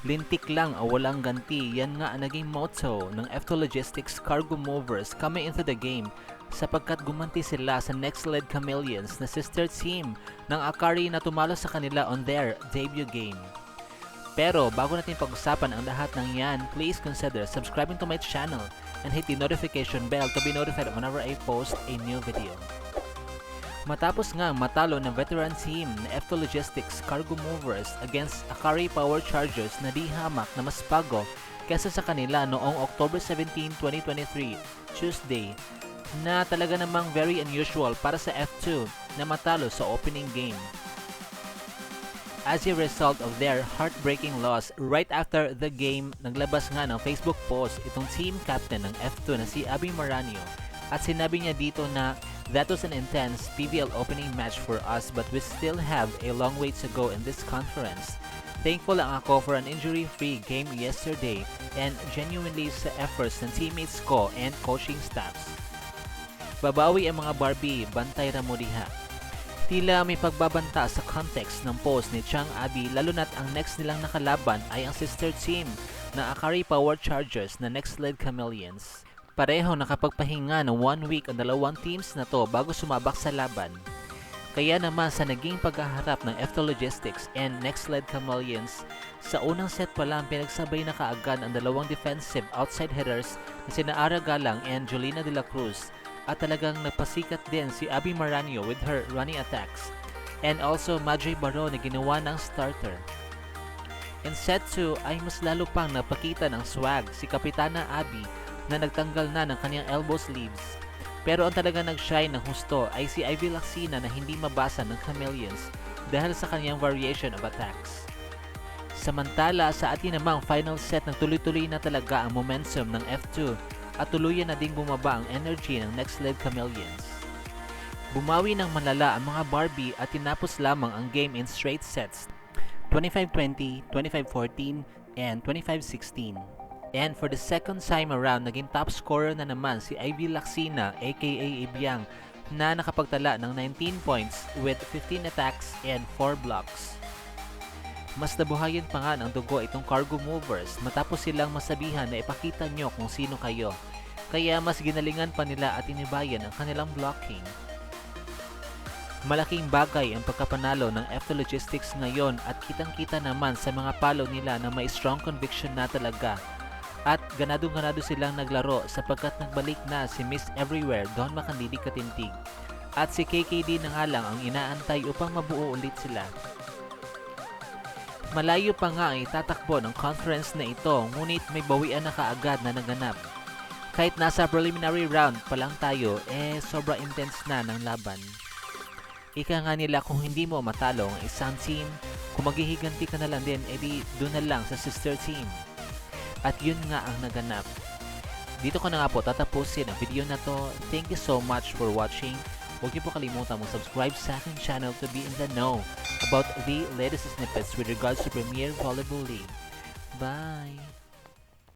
Lintik lang o walang ganti, yan nga ang naging motto ng F2 Logistics Cargo Movers coming into the game sapagkat gumanti sila sa Next-Led Chameleons na sister team ng Akari na tumalo sa kanila on their debut game. Pero bago natin pag-usapan ang lahat ng yan, please consider subscribing to my channel and hit the notification bell to be notified whenever I post a new video. Matapos nga matalo ng veteran team na F2 Logistics Cargo Movers against Akari Power Chargers na di hamak na mas bago kesa sa kanila noong October 17, 2023, Tuesday, na talaga namang very unusual para sa F2 na matalo sa opening game. As a result of their heartbreaking loss, right after the game, naglabas nga ng Facebook post itong team captain ng F2 na si Abby Maranio at sinabi niya dito na that was an intense PVL opening match for us but we still have a long way to go in this conference. Thankful lang ako for an injury-free game yesterday and genuinely sa efforts ng teammates ko and coaching staffs. Babawi ang mga Barbie, bantay ra mo diha. Tila may pagbabanta sa context ng post ni Chang Abby lalo na't ang next nilang nakalaban ay ang sister team na Akari Power Chargers na Next-Led Chameleons. Pareho nakapagpahinga ng 1 week ang dalawang teams na to bago sumabak sa laban. Kaya naman sa naging paghaharap ng F2 Logistics and Next-Led Chameleons, sa unang set pa lang pinagsabay na kaagad ang dalawang defensive outside hitters na sina Ara Galang and Jolina de la Cruz at talagang nagpasikat din si Abby Maranio with her running attacks and also Madre Baro na ginawa ng starter. In set 2 ay mas lalo pang napakita ng swag si Kapitana Abby na nagtanggal na ng kanyang elbow sleeves. Pero ang talaga nag-shine ng husto ay si Ivy Laxina na hindi mabasa ng Chameleons dahil sa kanyang variation of attacks. Samantala sa atin namang final set tuloy-tuloy na talaga ang momentum ng F2 at tuluyan na ding bumaba ang energy ng Next-Led Chameleons. Bumawi ng malala ang mga Barbie at tinapos lamang ang game in straight sets 25-20, 25-14, and 25-16. And for the second time around, naging top scorer na naman si Ivy Laxina aka Ibiang na nakapagtala ng 19 points with 15 attacks and 4 blocks. Mas nabuhayan pa nga ng dugo itong Cargo Movers matapos silang masabihan na ipakita nyo kung sino kayo. Kaya mas ginalingan pa nila at inibayan ang kanilang blocking. Malaking bagay ang pagkapanalo ng F2 Logistics ngayon at kitang-kita naman sa mga palo nila na may strong conviction na talaga. At ganado-ganado silang naglaro sapagkat nagbalik na si Miss Everywhere Don Makandidi Katintig. At si KKD na nga lang ang inaantay upang mabuo ulit sila. Malayo pa nga ang itatakbo ng conference na ito ngunit may bawian na kaagad na naganap. Kahit nasa preliminary round pa lang tayo, sobra intense na ng laban. Ika nga nila kung hindi mo matalo ang isang team, kung maghihiganti ka na lang din, edi doon na lang sa sister team. At yun nga ang naganap. Dito ko na nga po tatapusin ang video na to. Thank you so much for watching. Huwag niyo po kalimutan mag-subscribe sa aking channel to be in the know about the latest snippets with regards to Premier Volleyball League. Bye!